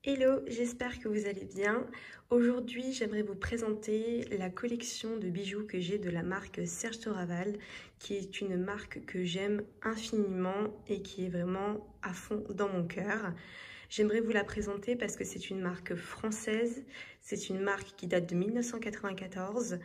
Hello, j'espère que vous allez bien. Aujourd'hui, j'aimerais vous présenter la collection de bijoux que j'ai de la marque Serge Toraval, qui est une marque que j'aime infiniment et qui est vraiment à fond dans mon cœur. J'aimerais vous la présenter parce que c'est une marque française, c'est une marque qui date de 1994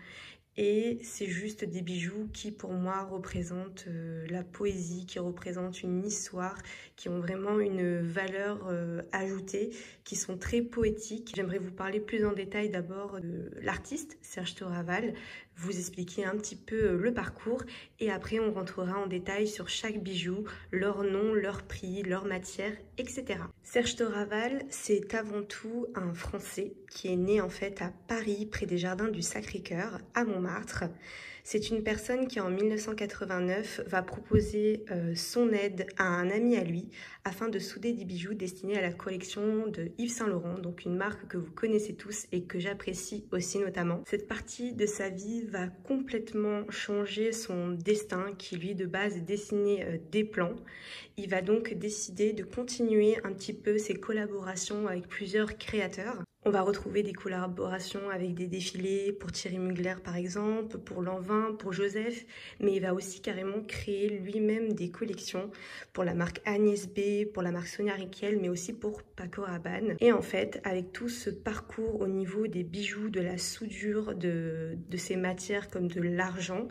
et c'est juste des bijoux qui pour moi représentent la poésie, qui représentent une histoire, qui ont vraiment une valeur ajoutée, qui sont très poétiques. J'aimerais vous parler plus en détail d'abord de l'artiste Serge Toraval, vous expliquer un petit peu le parcours et après on rentrera en détail sur chaque bijou, leur nom, leur prix, leur matière, etc. Serge Toraval, c'est avant tout un Français qui est né en fait à Paris, près des Jardins du Sacré-Cœur, à Montmartre. C'est une personne qui en 1989 va proposer son aide à un ami à lui afin de souder des bijoux destinés à la collection de Yves Saint Laurent, donc une marque que vous connaissez tous et que j'apprécie aussi notamment. Cette partie de sa vie va complètement changer son destin qui lui de base dessinait des plans. Il va donc décider de continuer un petit peu ses collaborations avec plusieurs créateurs. On va retrouver des collaborations avec des défilés pour Thierry Mugler par exemple, pour Lanvin, pour Joseph, mais il va aussi carrément créer lui-même des collections pour la marque Agnès B, pour la marque Sonia Rykiel, mais aussi pour Paco Rabanne. Et en fait, avec tout ce parcours au niveau des bijoux, de la soudure, de ces matières comme de l'argent,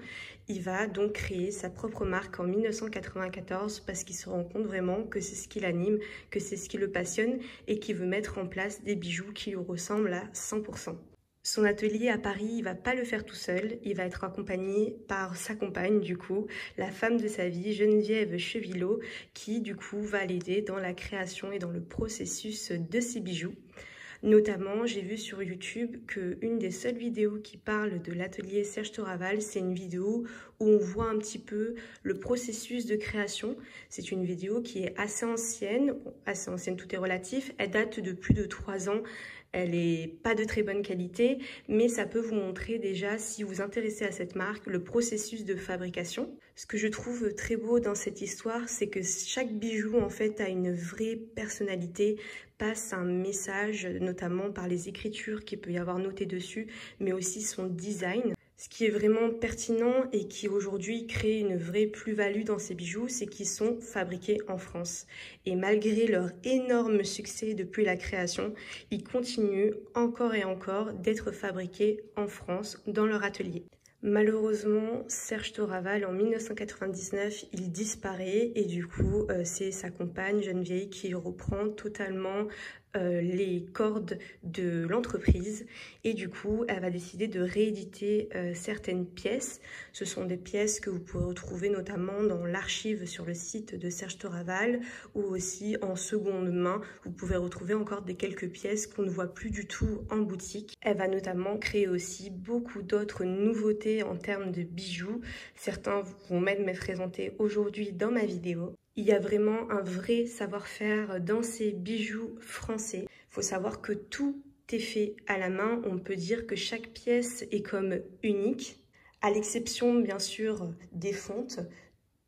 il va donc créer sa propre marque en 1994 parce qu'il se rend compte vraiment que c'est ce qui l'anime, que c'est ce qui le passionne et qu'il veut mettre en place des bijoux qui lui ressemblent à 100%. Son atelier à Paris, il va pas le faire tout seul, il va être accompagné par sa compagne du coup, la femme de sa vie, Geneviève Chevilot, qui du coup va l'aider dans la création et dans le processus de ses bijoux. Notamment, j'ai vu sur YouTube qu'une des seules vidéos qui parle de l'atelier Serge Toraval, c'est une vidéo où on voit un petit peu le processus de création. C'est une vidéo qui est assez ancienne, tout est relatif, elle date de plus de 3 ans. Elle n'est pas de très bonne qualité, mais ça peut vous montrer déjà, si vous vous intéressez à cette marque, le processus de fabrication. Ce que je trouve très beau dans cette histoire, c'est que chaque bijou en fait a une vraie personnalité, passe un message, notamment par les écritures qu'il peut y avoir notées dessus, mais aussi son design. Ce qui est vraiment pertinent et qui aujourd'hui crée une vraie plus-value dans ces bijoux, c'est qu'ils sont fabriqués en France. Et malgré leur énorme succès depuis la création, ils continuent encore et encore d'être fabriqués en France dans leur atelier. Malheureusement, Serge Toraval, en 1999, il disparaît et du coup, c'est sa compagne Geneviève qui reprend totalement les cordes de l'entreprise et du coup, elle va décider de rééditer certaines pièces. Ce sont des pièces que vous pouvez retrouver notamment dans l'archive sur le site de Serge Toraval ou aussi en seconde main. Vous pouvez retrouver encore quelques pièces qu'on ne voit plus du tout en boutique. Elle va notamment créer aussi beaucoup d'autres nouveautés en termes de bijoux. Certains vont même me présenter aujourd'hui dans ma vidéo. Il y a vraiment un vrai savoir-faire dans ces bijoux français. Il faut savoir que tout est fait à la main. On peut dire que chaque pièce est comme unique, à l'exception bien sûr des fontes.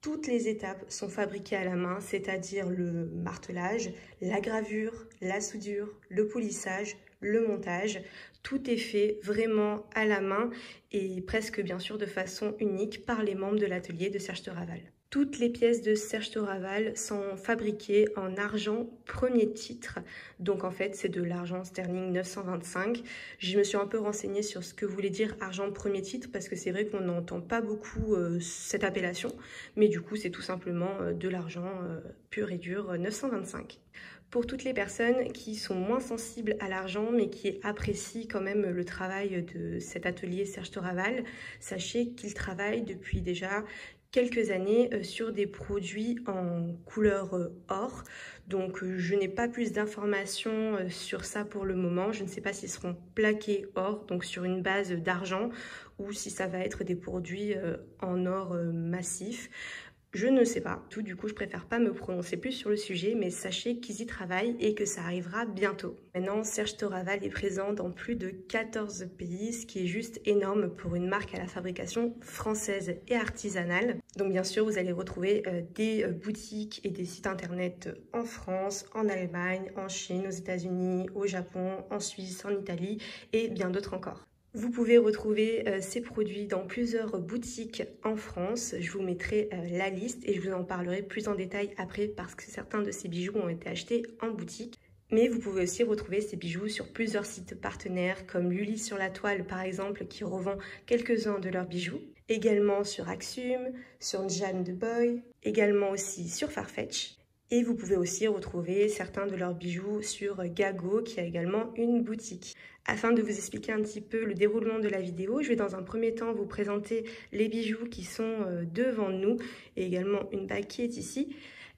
Toutes les étapes sont fabriquées à la main, c'est-à-dire le martelage, la gravure, la soudure, le polissage, le montage. Tout est fait vraiment à la main et presque bien sûr de façon unique par les membres de l'atelier de Serge Toraval. Toutes les pièces de Serge Toraval sont fabriquées en argent premier titre. Donc en fait, c'est de l'argent sterling 925. Je me suis un peu renseignée sur ce que voulait dire argent premier titre parce que c'est vrai qu'on n'entend pas beaucoup cette appellation. Mais du coup, c'est tout simplement de l'argent pur et dur 925. Pour toutes les personnes qui sont moins sensibles à l'argent mais qui apprécient quand même le travail de cet atelier Serge Toraval, sachez qu'il travaille depuis déjà quelques années sur des produits en couleur or. Donc je n'ai pas plus d'informations sur ça pour le moment. Je ne sais pas s'ils seront plaqués or, donc sur une base d'argent, ou si ça va être des produits en or massif. Je ne sais pas, tout du coup je préfère pas me prononcer plus sur le sujet, mais sachez qu'ils y travaillent et que ça arrivera bientôt. Maintenant, Serge Toraval est présent dans plus de 14 pays, ce qui est juste énorme pour une marque à la fabrication française et artisanale. Donc bien sûr, vous allez retrouver des boutiques et des sites internet en France, en Allemagne, en Chine, aux États-Unis, au Japon, en Suisse, en Italie et bien d'autres encore. Vous pouvez retrouver ces produits dans plusieurs boutiques en France. Je vous mettrai la liste et je vous en parlerai plus en détail après parce que certains de ces bijoux ont été achetés en boutique. Mais vous pouvez aussi retrouver ces bijoux sur plusieurs sites partenaires comme Lully sur la toile par exemple qui revend quelques-uns de leurs bijoux. Également sur Axum, sur Jeanne de Boy, également aussi sur Farfetch. Et vous pouvez aussi retrouver certains de leurs bijoux sur Gago qui a également une boutique. Afin de vous expliquer un petit peu le déroulement de la vidéo, je vais dans un premier temps vous présenter les bijoux qui sont devant nous et également une bague qui est ici.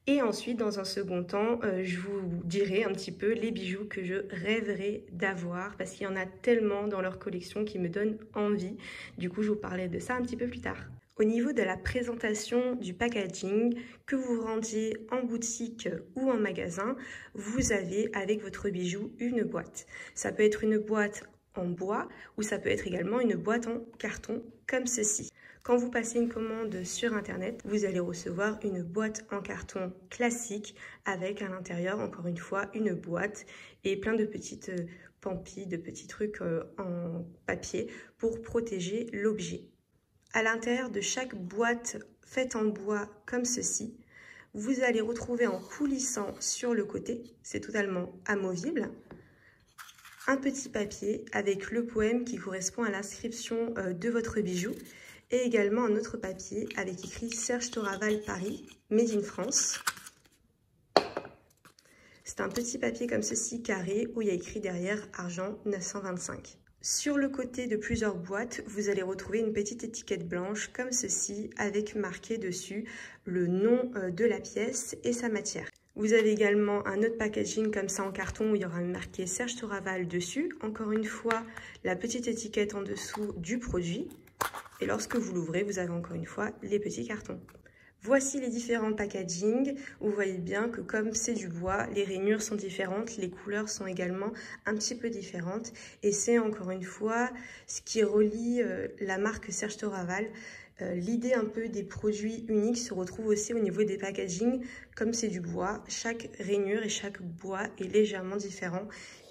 Et ensuite, dans un second temps, je vous dirai un petit peu les bijoux que je rêverais d'avoir parce qu'il y en a tellement dans leur collection qui me donnent envie. Du coup, je vous parlerai de ça un petit peu plus tard. Au niveau de la présentation du packaging, que vous rendiez en boutique ou en magasin, vous avez avec votre bijou une boîte. Ça peut être une boîte en bois ou ça peut être également une boîte en carton comme ceci. Quand vous passez une commande sur internet, vous allez recevoir une boîte en carton classique avec à l'intérieur, encore une fois, une boîte et plein de petites pampilles, de petits trucs en papier pour protéger l'objet. À l'intérieur de chaque boîte faite en bois comme ceci, vous allez retrouver en coulissant sur le côté, c'est totalement amovible, un petit papier avec le poème qui correspond à l'inscription de votre bijou et également un autre papier avec écrit Serge Toraval Paris, Made in France. C'est un petit papier comme ceci carré où il y a écrit derrière argent 925. Sur le côté de plusieurs boîtes, vous allez retrouver une petite étiquette blanche comme ceci avec marqué dessus le nom de la pièce et sa matière. Vous avez également un autre packaging comme ça en carton où il y aura marqué Serge Toraval dessus. Encore une fois, la petite étiquette en dessous du produit. Et lorsque vous l'ouvrez, vous avez encore une fois les petits cartons. Voici les différents packagings. Vous voyez bien que comme c'est du bois, les rainures sont différentes, les couleurs sont également un petit peu différentes. Et c'est encore une fois ce qui relie la marque Serge Toraval. L'idée un peu des produits uniques se retrouve aussi au niveau des packagings. Comme c'est du bois, chaque rainure et chaque bois est légèrement différent.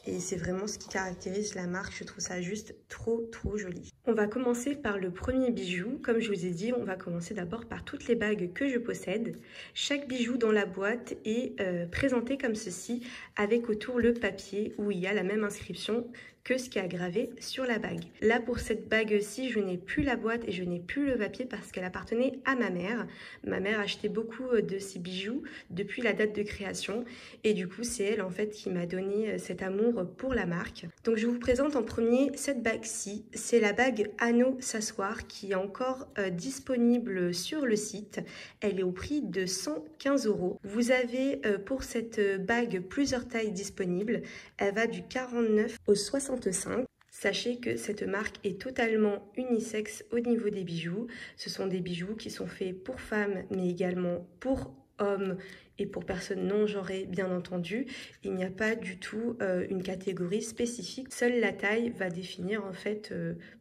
Et c'est vraiment ce qui caractérise la marque. Je trouve ça juste trop joli. On va commencer par le premier bijou. Comme je vous ai dit, on va commencer d'abord par toutes les bagues que je possède. Chaque bijou dans la boîte est présenté comme ceci, avec autour le papier où il y a la même inscription que ce qui est gravé sur la bague. Là, pour cette bague-ci, je n'ai plus la boîte et je n'ai plus le papier parce qu'elle appartenait à ma mère. Ma mère achetait beaucoup de ces bijoux depuis la date de création et du coup, c'est elle en fait qui m'a donné cet amour pour la marque. Donc, je vous présente en premier cette bague-ci. C'est la bague Anneau S'asseoir qui est encore disponible sur le site. Elle est au prix de 115 €. Vous avez pour cette bague plusieurs tailles disponibles. Elle va du 49 au 65. Sachez que cette marque est totalement unisexe au niveau des bijoux. Ce sont des bijoux qui sont faits pour femmes, mais également pour hommes et pour personnes non genrées, bien entendu. Il n'y a pas du tout une catégorie spécifique. Seule la taille va définir en fait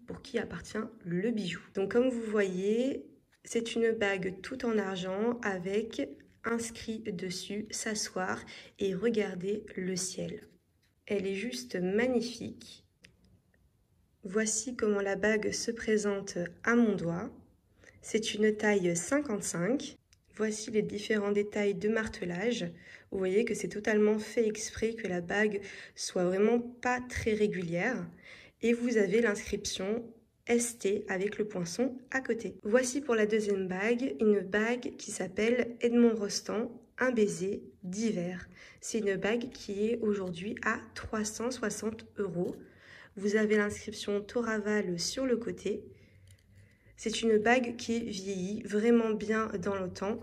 pour qui appartient le bijou. Donc comme vous voyez, c'est une bague tout en argent avec inscrit dessus s'asseoir et regarder le ciel. Elle est juste magnifique. Voici comment la bague se présente à mon doigt. C'est une taille 55. Voici les différents détails de martelage. Vous voyez que c'est totalement fait exprès que la bague soit vraiment pas très régulière. Et vous avez l'inscription ST avec le poinçon à côté. Voici pour la deuxième bague, une bague qui s'appelle Edmond Rostand, un baiser d'hiver. C'est une bague qui est aujourd'hui à 360 €. Vous avez l'inscription Toraval sur le côté. C'est une bague qui est vieillie vraiment bien dans le temps.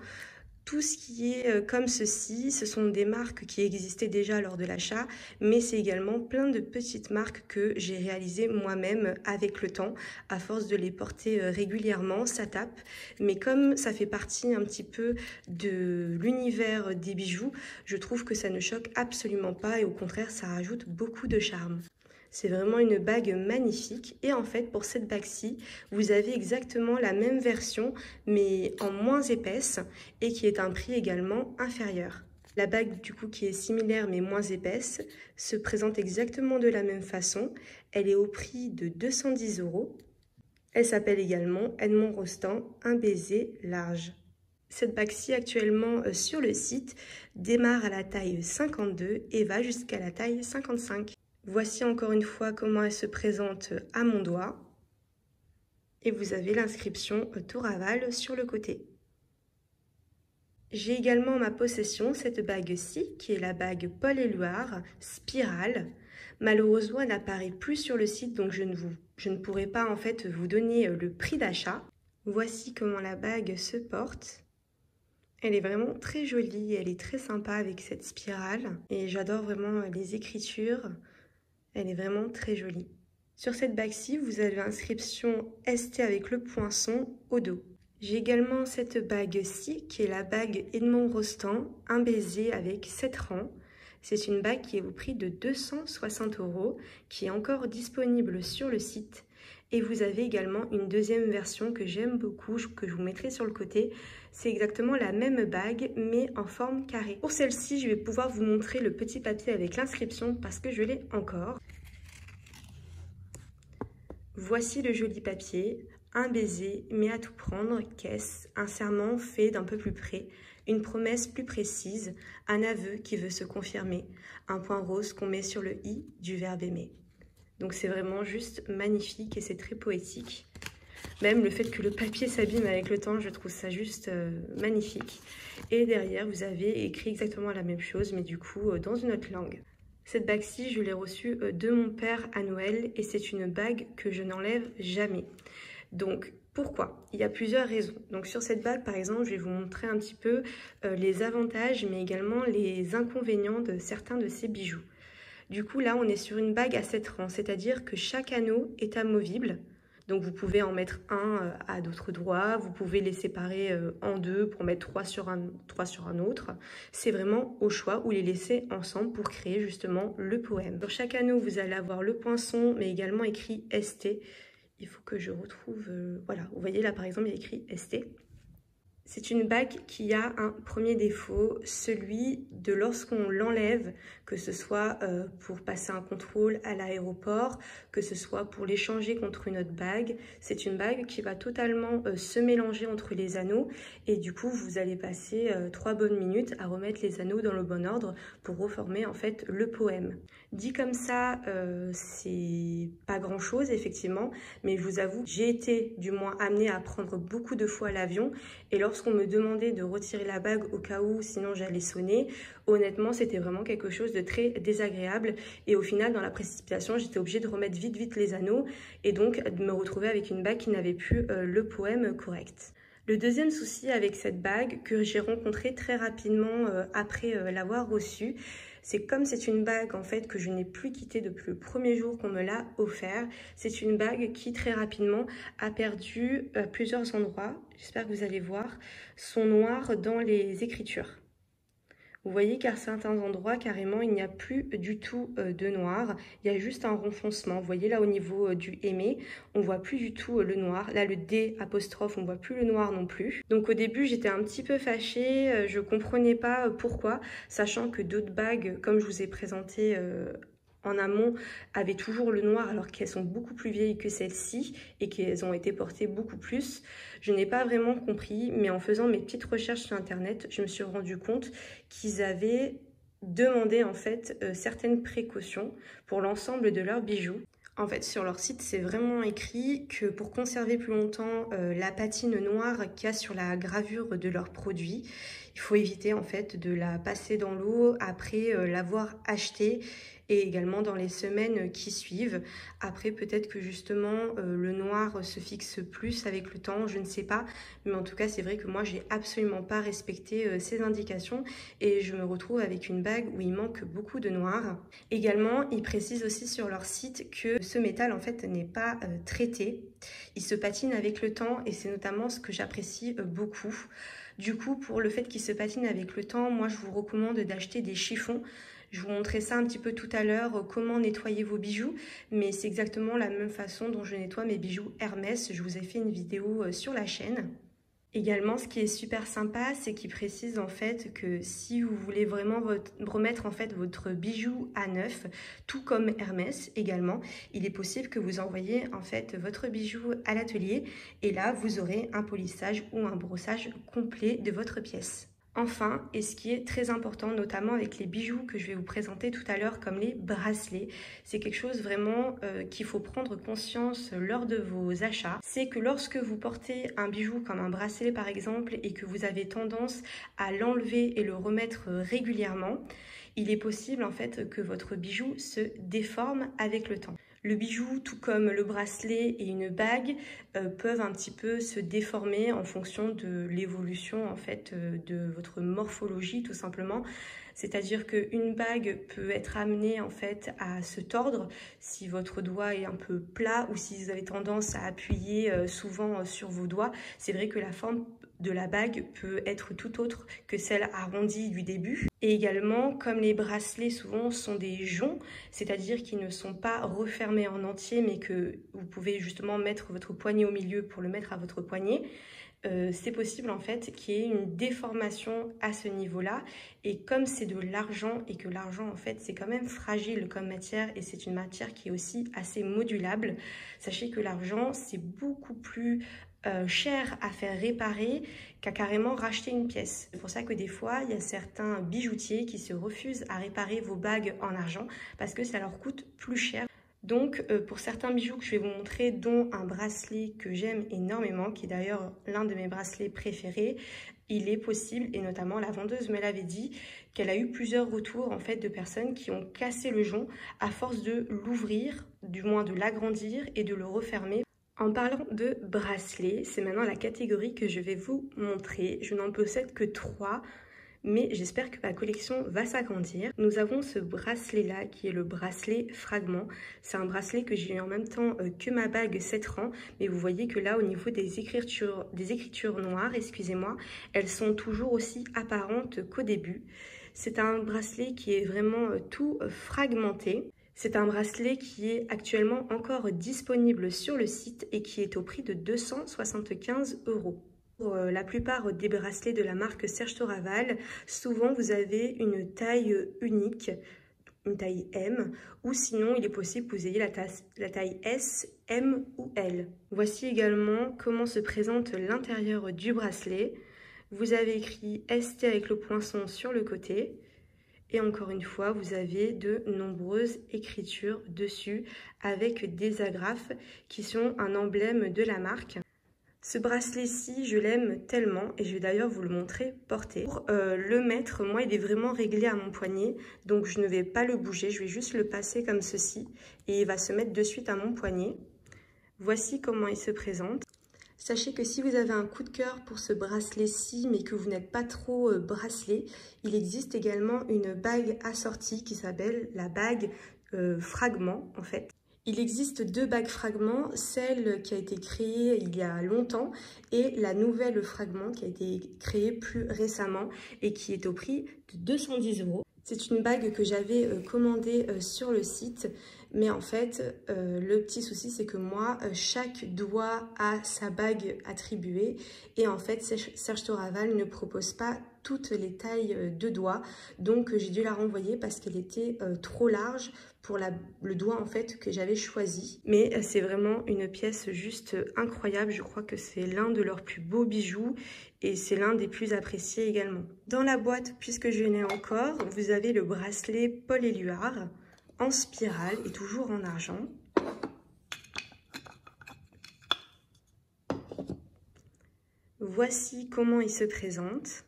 Tout ce qui est comme ceci, ce sont des marques qui existaient déjà lors de l'achat, mais c'est également plein de petites marques que j'ai réalisées moi-même avec le temps. À force de les porter régulièrement, ça tape. Mais comme ça fait partie un petit peu de l'univers des bijoux, je trouve que ça ne choque absolument pas et au contraire, ça rajoute beaucoup de charme. C'est vraiment une bague magnifique et en fait pour cette bague-ci, vous avez exactement la même version mais en moins épaisse et qui est un prix également inférieur. La bague du coup qui est similaire mais moins épaisse se présente exactement de la même façon. Elle est au prix de 210 €. Elle s'appelle également Edmond Rostand, un baiser large. Cette bague-ci actuellement sur le site démarre à la taille 52 et va jusqu'à la taille 55. Voici encore une fois comment elle se présente à mon doigt. Et vous avez l'inscription Tour Aval sur le côté. J'ai également en ma possession cette bague-ci, qui est la bague Paul Éluard Spirale. Malheureusement, elle n'apparaît plus sur le site, donc je ne pourrai pas en fait vous donner le prix d'achat. Voici comment la bague se porte. Elle est vraiment très jolie, elle est très sympa avec cette spirale. Et j'adore vraiment les écritures. Elle est vraiment très jolie. Sur cette bague-ci, vous avez l'inscription ST avec le poinçon au dos. J'ai également cette bague-ci qui est la bague Edmond Rostand, un baiser avec 7 rangs. C'est une bague qui est au prix de 260 €, qui est encore disponible sur le site. Et vous avez également une deuxième version que j'aime beaucoup, que je vous mettrai sur le côté. C'est exactement la même bague, mais en forme carrée. Pour celle-ci, je vais pouvoir vous montrer le petit papier avec l'inscription parce que je l'ai encore. Voici le joli papier. Un baiser, mais à tout prendre, qu'est-ce? Un serment fait d'un peu plus près, une promesse plus précise, un aveu qui veut se confirmer, un point rose qu'on met sur le i du verbe aimer. Donc c'est vraiment juste magnifique et c'est très poétique. Même le fait que le papier s'abîme avec le temps, je trouve ça juste magnifique. Et derrière, vous avez écrit exactement la même chose, mais du coup dans une autre langue. Cette bague-ci, je l'ai reçue de mon père à Noël et c'est une bague que je n'enlève jamais. Donc, pourquoi? Il y a plusieurs raisons. Donc, sur cette bague, par exemple, je vais vous montrer un petit peu les avantages, mais également les inconvénients de certains de ces bijoux. Du coup, là, on est sur une bague à 7 rangs, c'est-à-dire que chaque anneau est amovible. Donc, vous pouvez en mettre un à d'autres doigts, vous pouvez les séparer en deux pour mettre trois sur un autre. C'est vraiment au choix ou les laisser ensemble pour créer justement le poème. Sur chaque anneau, vous allez avoir le poinçon, mais également écrit ST. Il faut que je retrouve, voilà, vous voyez là par exemple il y a écrit ST. C'est une bague qui a un premier défaut, celui de lorsqu'on l'enlève, que ce soit pour passer un contrôle à l'aéroport, que ce soit pour l'échanger contre une autre bague. C'est une bague qui va totalement se mélanger entre les anneaux et du coup vous allez passer 3 bonnes minutes à remettre les anneaux dans le bon ordre pour reformer en fait le poème. Dit comme ça, c'est pas grand chose effectivement, mais je vous avoue, j'ai été du moins amenée à prendre beaucoup de fois l'avion et lorsqu'on me demandait de retirer la bague au cas où, sinon j'allais sonner, honnêtement, c'était vraiment quelque chose de très désagréable. Et au final, dans la précipitation, j'étais obligée de remettre vite les anneaux et donc de me retrouver avec une bague qui n'avait plus le poème correct. Le deuxième souci avec cette bague que j'ai rencontré très rapidement après l'avoir reçue, c'est comme c'est une bague en fait que je n'ai plus quittée depuis le premier jour qu'on me l'a offert. C'est une bague qui très rapidement a perdu à plusieurs endroits, j'espère que vous allez voir, son noir dans les écritures. Vous voyez qu'à certains endroits, carrément, il n'y a plus du tout de noir. Il y a juste un renfoncement. Vous voyez là au niveau du aimé, on voit plus du tout le noir. Là, le D apostrophe, on voit plus le noir non plus. Donc au début, j'étais un petit peu fâchée. Je comprenais pas pourquoi, sachant que d'autres bagues, comme je vous ai présenté en amont, avaient toujours le noir alors qu'elles sont beaucoup plus vieilles que celles-ci et qu'elles ont été portées beaucoup plus. Je n'ai pas vraiment compris, mais en faisant mes petites recherches sur internet, je me suis rendu compte qu'ils avaient demandé en fait certaines précautions pour l'ensemble de leurs bijoux. En fait, sur leur site, c'est vraiment écrit que pour conserver plus longtemps la patine noire qu'il y a sur la gravure de leurs produits, il faut éviter en fait de la passer dans l'eau après l'avoir achetée et également dans les semaines qui suivent. Après, peut-être que justement le noir se fixe plus avec le temps, je ne sais pas, mais en tout cas c'est vrai que moi j'ai absolument pas respecté ces indications et je me retrouve avec une bague où il manque beaucoup de noir. Également, ils précisent aussi sur leur site que ce métal en fait n'est pas traité, il se patine avec le temps et c'est notamment ce que j'apprécie beaucoup. Du coup, pour le fait qu'il se patine avec le temps, moi je vous recommande d'acheter des chiffons. Je vous montrais ça un petit peu tout à l'heure, comment nettoyer vos bijoux, mais c'est exactement la même façon dont je nettoie mes bijoux Hermès. Je vous ai fait une vidéo sur la chaîne. Également, ce qui est super sympa, c'est qu'ils précisent en fait que si vous voulez vraiment remettre en fait votre bijou à neuf, tout comme Hermès également, il est possible que vous envoyiez en fait votre bijou à l'atelier et là vous aurez un polissage ou un brossage complet de votre pièce. Enfin, et ce qui est très important, notamment avec les bijoux que je vais vous présenter tout à l'heure, comme les bracelets, c'est quelque chose vraiment qu'il faut prendre conscience lors de vos achats. C'est que lorsque vous portez un bijou comme un bracelet par exemple et que vous avez tendance à l'enlever et le remettre régulièrement, il est possible en fait que votre bijou se déforme avec le temps. Le bijou, tout comme le bracelet et une bague, peuvent un petit peu se déformer en fonction de l'évolution en fait de votre morphologie tout simplement. C'est-à-dire qu'une bague peut être amenée en fait à se tordre si votre doigt est un peu plat ou si vous avez tendance à appuyer souvent sur vos doigts. C'est vrai que la forme de la bague peut être tout autre que celle arrondie du début. Et également, comme les bracelets souvent sont des joncs, c'est-à-dire qu'ils ne sont pas refermés en entier, mais que vous pouvez justement mettre votre poignet au milieu pour le mettre à votre poignet, c'est possible en fait qu'il y ait une déformation à ce niveau-là. Et comme c'est de l'argent et que l'argent en fait c'est quand même fragile comme matière et c'est une matière qui est aussi assez modulable, sachez que l'argent c'est beaucoup plus cher à faire réparer qu'à carrément racheter une pièce. C'est pour ça que des fois, il y a certains bijoutiers qui se refusent à réparer vos bagues en argent parce que ça leur coûte plus cher. Donc, pour certains bijoux que je vais vous montrer, dont un bracelet que j'aime énormément, qui est d'ailleurs l'un de mes bracelets préférés, il est possible, et notamment la vendeuse me l'avait dit, qu'elle a eu plusieurs retours en fait de personnes qui ont cassé le jonc à force de l'ouvrir, du moins de l'agrandir et de le refermer. En parlant de bracelets, c'est maintenant la catégorie que je vais vous montrer. Je n'en possède que 3, mais j'espère que ma collection va s'agrandir. Nous avons ce bracelet-là qui est le bracelet fragment. C'est un bracelet que j'ai eu en même temps que ma bague 7 rangs, mais vous voyez que là, au niveau des écritures noires, excusez-moi, elles sont toujours aussi apparentes qu'au début. C'est un bracelet qui est vraiment tout fragmenté. C'est un bracelet qui est actuellement encore disponible sur le site et qui est au prix de 275 €. Pour la plupart des bracelets de la marque Serge Toraval, souvent vous avez une taille unique, une taille M, ou sinon il est possible que vous ayez la taille S, M ou L. Voici également comment se présente l'intérieur du bracelet. Vous avez écrit ST avec le poinçon sur le côté. Et encore une fois, vous avez de nombreuses écritures dessus avec des agrafes qui sont un emblème de la marque. Ce bracelet-ci, je l'aime tellement et je vais d'ailleurs vous le montrer porté. Pour le mettre, moi, il est vraiment réglé à mon poignet, donc je ne vais pas le bouger, je vais juste le passer comme ceci et il va se mettre de suite à mon poignet. Voici comment il se présente. Sachez que si vous avez un coup de cœur pour ce bracelet-ci, mais que vous n'êtes pas trop bracelet, il existe également une bague assortie qui s'appelle la bague fragment en fait. Il existe 2 bagues fragments, celle qui a été créée il y a longtemps et la nouvelle fragment qui a été créée plus récemment et qui est au prix de 210 €. C'est une bague que j'avais commandée sur le site, mais en fait, le petit souci, c'est que moi, chaque doigt a sa bague attribuée. Et en fait, Serge Toraval ne propose pas toutes les tailles de doigts. Donc, j'ai dû la renvoyer parce qu'elle était trop large pour le doigt en fait que j'avais choisi. Mais c'est vraiment une pièce juste incroyable. Je crois que c'est l'un de leurs plus beaux bijoux et c'est l'un des plus appréciés également. Dans la boîte, puisque je n'ai encore, vous avez le bracelet Paul Éluard en spirale et toujours en argent. Voici comment il se présente.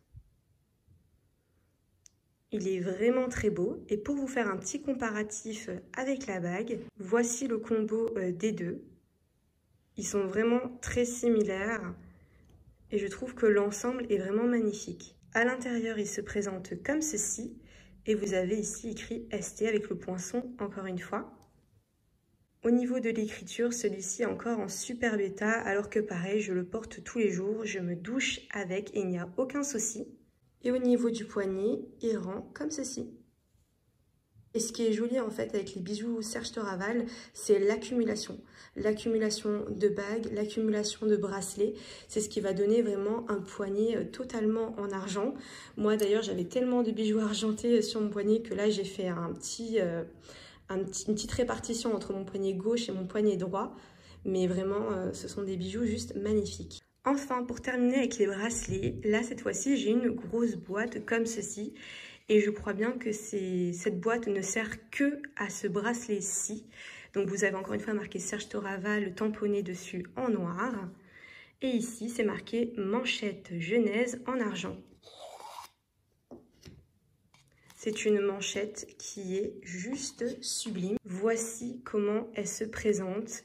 Il est vraiment très beau. Et pour vous faire un petit comparatif avec la bague, voici le combo des deux. Ils sont vraiment très similaires et je trouve que l'ensemble est vraiment magnifique. À l'intérieur, il se présente comme ceci et vous avez ici écrit ST avec le poinçon encore une fois. Au niveau de l'écriture, celui-ci est encore en superbe état alors que pareil, je le porte tous les jours, je me douche avec et il n'y a aucun souci. Et au niveau du poignet, il rend comme ceci. Et ce qui est joli en fait avec les bijoux Serge Toraval, c'est l'accumulation. L'accumulation de bagues, l'accumulation de bracelets, c'est ce qui va donner vraiment un poignet totalement en argent. Moi d'ailleurs j'avais tellement de bijoux argentés sur mon poignet que là j'ai fait une petite répartition entre mon poignet gauche et mon poignet droit. Mais vraiment ce sont des bijoux juste magnifiques. Enfin pour terminer avec les bracelets, là cette fois-ci j'ai une grosse boîte comme ceci. Et je crois bien que cette boîte ne sert que à ce bracelet-ci. Donc vous avez encore une fois marqué Serge Toraval tamponné dessus en noir. Et ici c'est marqué manchette Genèse en argent. C'est une manchette qui est juste sublime. Voici comment elle se présente.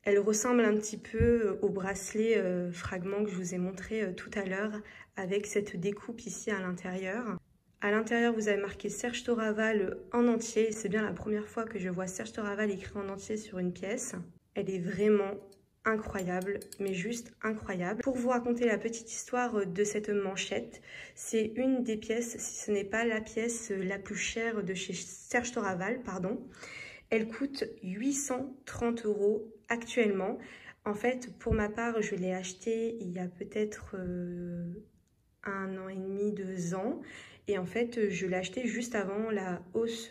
Elle ressemble un petit peu au bracelet fragment que je vous ai montré tout à l'heure avec cette découpe ici à l'intérieur. À l'intérieur, vous avez marqué Serge Toraval en entier. C'est bien la première fois que je vois Serge Toraval écrit en entier sur une pièce. Elle est vraiment incroyable, mais juste incroyable. Pour vous raconter la petite histoire de cette manchette, c'est une des pièces, si ce n'est pas la pièce la plus chère de chez Serge Toraval, pardon. Elle coûte 830 € actuellement. En fait, pour ma part, je l'ai achetée il y a peut-être 1 an et demi, 2 ans. Et en fait, je l'ai acheté juste avant la hausse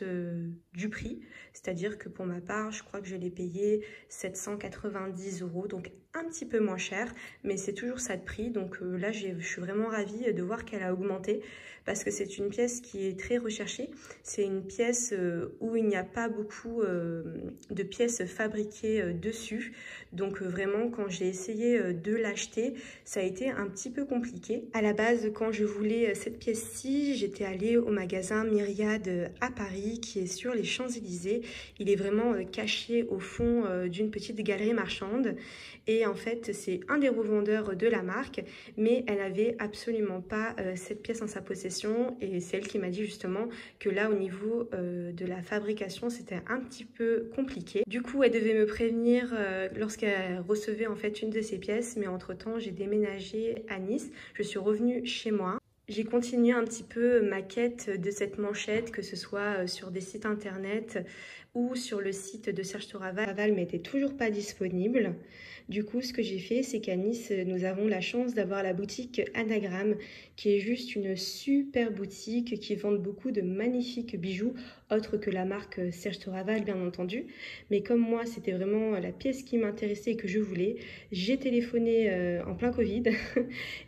du prix. C'est-à-dire que pour ma part, je crois que je l'ai payé 790 €, donc un petit peu moins cher. Mais c'est toujours ça de prix. Donc là, je suis vraiment ravie de voir qu'elle a augmenté. Parce que c'est une pièce qui est très recherchée. C'est une pièce où il n'y a pas beaucoup de pièces fabriquées dessus. Donc vraiment, quand j'ai essayé de l'acheter, ça a été un petit peu compliqué. À la base, quand je voulais cette pièce-ci, j'étais allée au magasin Myriad à Paris, qui est sur les Champs-Élysées. Il est vraiment caché au fond d'une petite galerie marchande. Et en fait, c'est un des revendeurs de la marque, mais elle n'avait absolument pas cette pièce en sa possession. Et c'est elle qui m'a dit justement que là, au niveau de la fabrication, c'était un petit peu compliqué. Du coup, elle devait me prévenir lorsqu'elle recevait en fait une de ces pièces. Mais entre-temps, j'ai déménagé à Nice. Je suis revenue chez moi. J'ai continué un petit peu ma quête de cette manchette, que ce soit sur des sites internet ou sur le site de Serge Toraval, mais n'était toujours pas disponible. Du coup, ce que j'ai fait, c'est qu'à Nice, nous avons la chance d'avoir la boutique Anagramme, qui est juste une super boutique qui vend beaucoup de magnifiques bijoux, autres que la marque Serge Toraval, bien entendu. Mais comme moi, c'était vraiment la pièce qui m'intéressait et que je voulais, j'ai téléphoné en plein Covid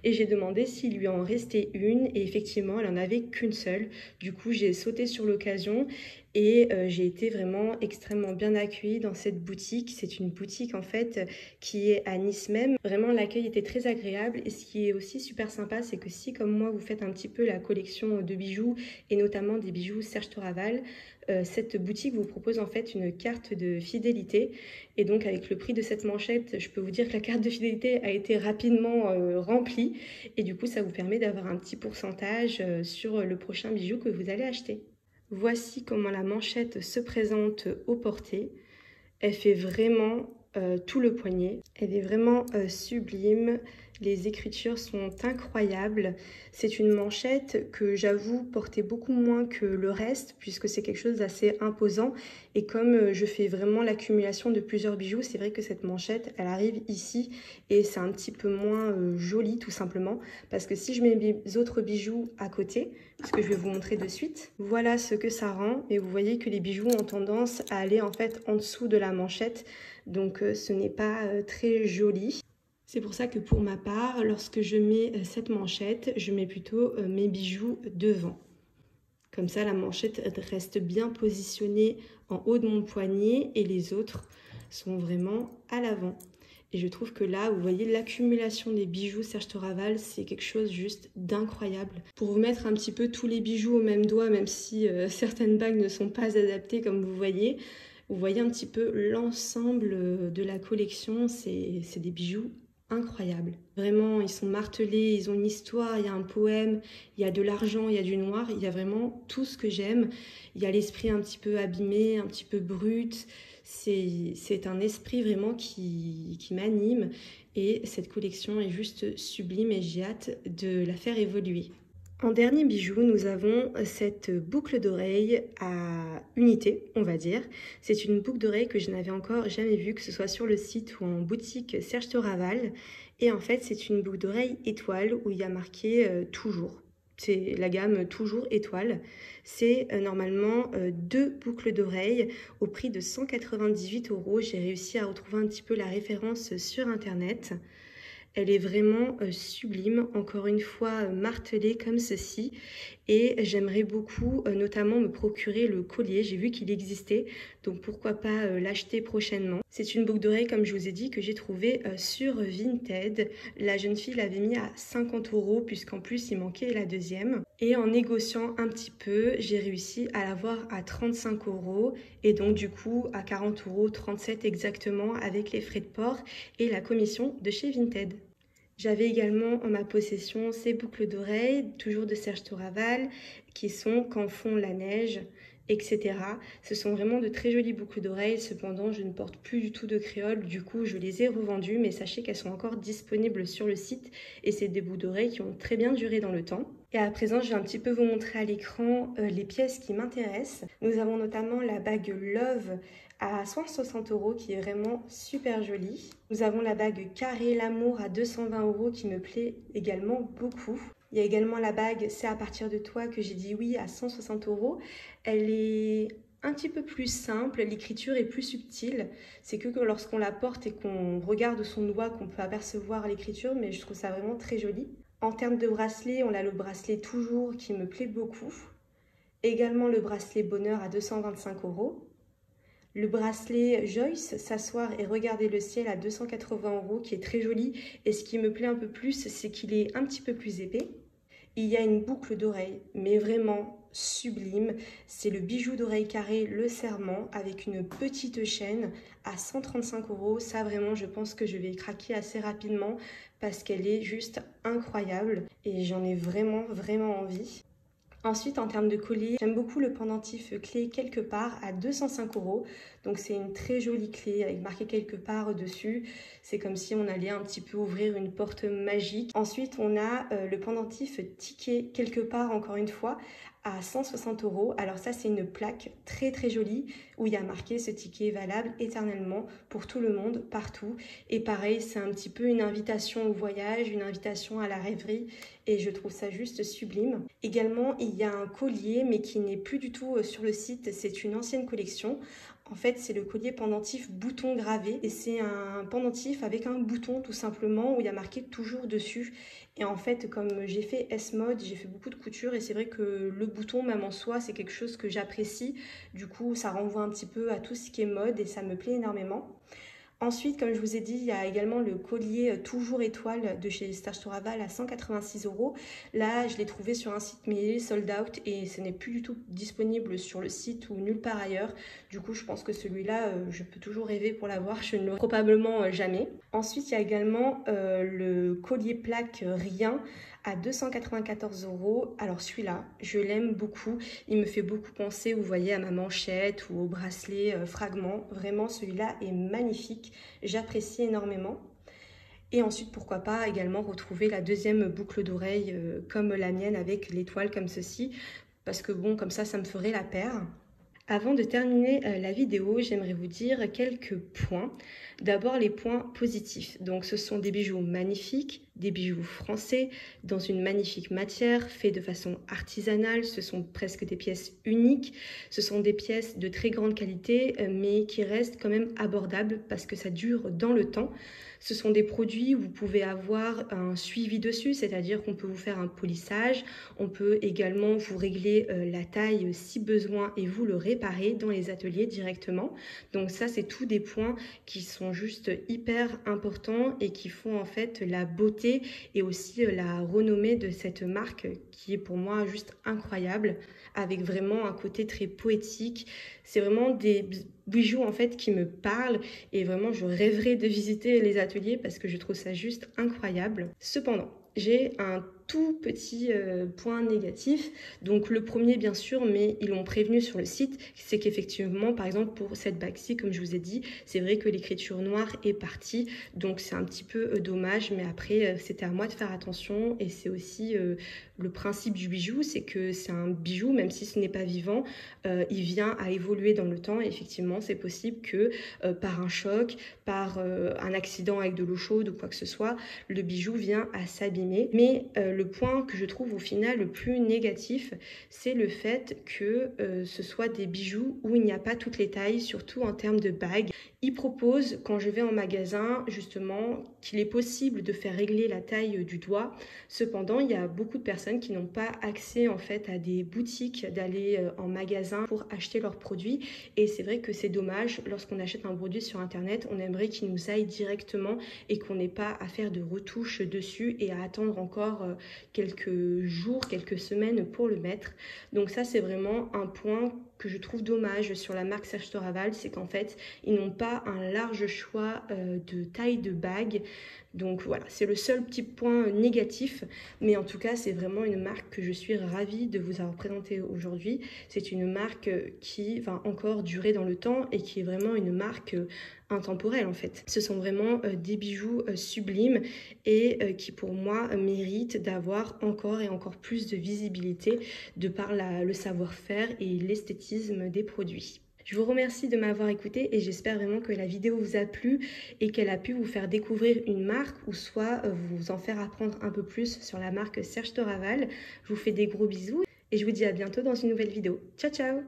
et j'ai demandé s'il lui en restait une. Et effectivement, elle en avait qu'une seule. Du coup, j'ai sauté sur l'occasion. Et j'ai été vraiment extrêmement bien accueillie dans cette boutique. C'est une boutique en fait qui est à Nice même. Vraiment l'accueil était très agréable. Et ce qui est aussi super sympa, c'est que si comme moi vous faites un petit peu la collection de bijoux et notamment des bijoux Serge Toraval, cette boutique vous propose en fait une carte de fidélité. Et donc avec le prix de cette manchette, je peux vous dire que la carte de fidélité a été rapidement remplie. Et du coup ça vous permet d'avoir un petit pourcentage sur le prochain bijou que vous allez acheter. Voici comment la manchette se présente au porté. Elle fait vraiment tout le poignet. Elle est vraiment sublime. Les écritures sont incroyables. C'est une manchette que j'avoue porter beaucoup moins que le reste puisque c'est quelque chose d'assez imposant. Et comme je fais vraiment l'accumulation de plusieurs bijoux, c'est vrai que cette manchette, elle arrive ici et c'est un petit peu moins joli tout simplement. Parce que si je mets mes autres bijoux à côté, ce que je vais vous montrer de suite, voilà ce que ça rend. Et vous voyez que les bijoux ont tendance à aller en fait en dessous de la manchette. Donc ce n'est pas très joli. C'est pour ça que pour ma part, lorsque je mets cette manchette, je mets plutôt mes bijoux devant. Comme ça, la manchette reste bien positionnée en haut de mon poignet et les autres sont vraiment à l'avant. Et je trouve que là, vous voyez, l'accumulation des bijoux Serge Toraval, c'est quelque chose juste d'incroyable. Pour vous mettre un petit peu tous les bijoux au même doigt, même si certaines bagues ne sont pas adaptées comme vous voyez un petit peu l'ensemble de la collection, c'est des bijoux incroyables. Vraiment, ils sont martelés, ils ont une histoire, il y a un poème, il y a de l'argent, il y a du noir, il y a vraiment tout ce que j'aime. Il y a l'esprit un petit peu abîmé, un petit peu brut. C'est un esprit vraiment qui m'anime et cette collection est juste sublime et j'ai hâte de la faire évoluer. En dernier bijou, nous avons cette boucle d'oreille à unité, on va dire. C'est une boucle d'oreille que je n'avais encore jamais vue, que ce soit sur le site ou en boutique Serge Toraval. Et en fait, c'est une boucle d'oreille étoile où il y a marqué toujours. C'est la gamme toujours étoile. C'est normalement 2 boucles d'oreilles au prix de 198 €. J'ai réussi à retrouver un petit peu la référence sur internet. Elle est vraiment sublime, encore une fois martelée comme ceci. Et j'aimerais beaucoup notamment me procurer le collier. J'ai vu qu'il existait, donc pourquoi pas l'acheter prochainement. C'est une boucle d'oreille, comme je vous ai dit, que j'ai trouvée sur Vinted. La jeune fille l'avait mis à 50 € puisqu'en plus il manquait la deuxième. Et en négociant un petit peu, j'ai réussi à l'avoir à 35 € et donc du coup à 40 €, 37 exactement avec les frais de port et la commission de chez Vinted. J'avais également en ma possession ces boucles d'oreilles, toujours de Serge Toraval, qui sont Quand fond la neige, etc. Ce sont vraiment de très jolies boucles d'oreilles, cependant je ne porte plus du tout de créole, du coup je les ai revendues, mais sachez qu'elles sont encore disponibles sur le site et c'est des boucles d'oreilles qui ont très bien duré dans le temps. Et à présent, je vais un petit peu vous montrer à l'écran les pièces qui m'intéressent. Nous avons notamment la bague Love à 160 € qui est vraiment super jolie. Nous avons la bague Carré l'amour à 220 € qui me plaît également beaucoup. Il y a également la bague C'est à partir de toi que j'ai dit oui à 160 €. Elle est un petit peu plus simple, l'écriture est plus subtile. C'est que lorsqu'on la porte et qu'on regarde son doigt qu'on peut apercevoir l'écriture, mais je trouve ça vraiment très joli. En termes de bracelet, on a le bracelet Toujours qui me plaît beaucoup. Également le bracelet Bonheur à 225 €. Le bracelet Joyce, S'asseoir et regarder le ciel à 280 € qui est très joli. Et ce qui me plaît un peu plus, c'est qu'il est un petit peu plus épais. Il y a une boucle d'oreille, mais vraiment sublime. C'est le bijou d'oreille carré Le Serment avec une petite chaîne à 135 €. Ça vraiment, je pense que je vais craquer assez rapidement parce qu'elle est juste incroyable et j'en ai vraiment envie. Ensuite, en termes de collier, j'aime beaucoup le pendentif clé Quelque part à 205 €. Donc c'est une très jolie clé avec marqué Quelque part dessus. C'est comme si on allait un petit peu ouvrir une porte magique. Ensuite, on a le pendentif Ticket Quelque part, encore une fois, à 160 €. Alors ça, c'est une plaque très jolie où il y a marqué ce ticket est valable éternellement pour tout le monde, partout. Et pareil, c'est un petit peu une invitation au voyage, une invitation à la rêverie et je trouve ça juste sublime. Également, il y a un collier mais qui n'est plus du tout sur le site, c'est une ancienne collection. En fait, c'est le collier pendentif bouton gravé et c'est un pendentif avec un bouton tout simplement où il y a marqué toujours dessus. Et en fait, comme j'ai fait S-mode, j'ai fait beaucoup de couture et c'est vrai que le bouton, même en soi, c'est quelque chose que j'apprécie. Du coup, ça renvoie un petit peu à tout ce qui est mode et ça me plaît énormément. Ensuite, comme je vous ai dit, il y a également le collier Toujours étoile de chez Serge Toraval à 186 €. Là, je l'ai trouvé sur un site mais il est sold out et ce n'est plus du tout disponible sur le site ou nulle part ailleurs. Du coup, je pense que celui-là, je peux toujours rêver pour l'avoir, je ne l'aurai probablement jamais. Ensuite, il y a également le collier plaque Rien à 294 €. Alors celui-là, je l'aime beaucoup. Il me fait beaucoup penser, vous voyez, à ma manchette ou au bracelet fragment. Vraiment, celui-là est magnifique. J'apprécie énormément. Et ensuite, pourquoi pas également retrouver la deuxième boucle d'oreille comme la mienne avec l'étoile comme ceci. Parce que bon, comme ça me ferait la paire. Avant de terminer la vidéo, j'aimerais vous dire quelques points. D'abord les points positifs. Donc ce sont des bijoux magnifiques, des bijoux français dans une magnifique matière, faits de façon artisanale. Ce sont presque des pièces uniques. Ce sont des pièces de très grande qualité, mais qui restent quand même abordables parce que ça dure dans le temps. Ce sont des produits où vous pouvez avoir un suivi dessus, c'est-à-dire qu'on peut vous faire un polissage, on peut également vous régler la taille si besoin et vous le réparer dans les ateliers directement. Donc ça, c'est tous des points qui sont juste hyper importants et qui font en fait la beauté et aussi la renommée de cette marque qui est pour moi juste incroyable, avec vraiment un côté très poétique. C'est vraiment des bijoux en fait qui me parlent et vraiment je rêverais de visiter les ateliers parce que je trouve ça juste incroyable. Cependant, j'ai un tout petit point négatif. Donc le premier bien sûr, mais ils l'ont prévenu sur le site, c'est qu'effectivement par exemple pour cette bague-ci, comme je vous ai dit, c'est vrai que l'écriture noire est partie, donc c'est un petit peu dommage, mais après c'était à moi de faire attention et c'est aussi le principe du bijou, c'est que c'est un bijou, même si ce n'est pas vivant, il vient à évoluer dans le temps et effectivement c'est possible que par un choc, par un accident avec de l'eau chaude ou quoi que ce soit, le bijou vient à s'abîmer. Mais le point que je trouve au final le plus négatif, c'est le fait que ce soit des bijoux où il n'y a pas toutes les tailles, surtout en termes de bagues. Ils proposent, quand je vais en magasin, justement, qu'il est possible de faire régler la taille du doigt. Cependant, il y a beaucoup de personnes qui n'ont pas accès en fait à des boutiques, d'aller en magasin pour acheter leurs produits. Et c'est vrai que c'est dommage, lorsqu'on achète un produit sur internet, on aimerait qu'il nous aille directement et qu'on n'ait pas à faire de retouches dessus et à attendre encore quelques jours, quelques semaines pour le mettre. Donc ça, c'est vraiment un point que je trouve dommage sur la marque Serge Toraval, c'est qu'en fait, ils n'ont pas un large choix de taille de bague. Donc voilà, c'est le seul petit point négatif, mais en tout cas, c'est vraiment une marque que je suis ravie de vous avoir présentée aujourd'hui. C'est une marque qui va encore durer dans le temps et qui est vraiment une marque intemporelle en fait. Ce sont vraiment des bijoux sublimes et qui pour moi méritent d'avoir encore et encore plus de visibilité de par le savoir-faire et l'esthétisme des produits. Je vous remercie de m'avoir écouté et j'espère vraiment que la vidéo vous a plu et qu'elle a pu vous faire découvrir une marque ou soit vous en faire apprendre un peu plus sur la marque Serge Toraval. Je vous fais des gros bisous et je vous dis à bientôt dans une nouvelle vidéo. Ciao ciao!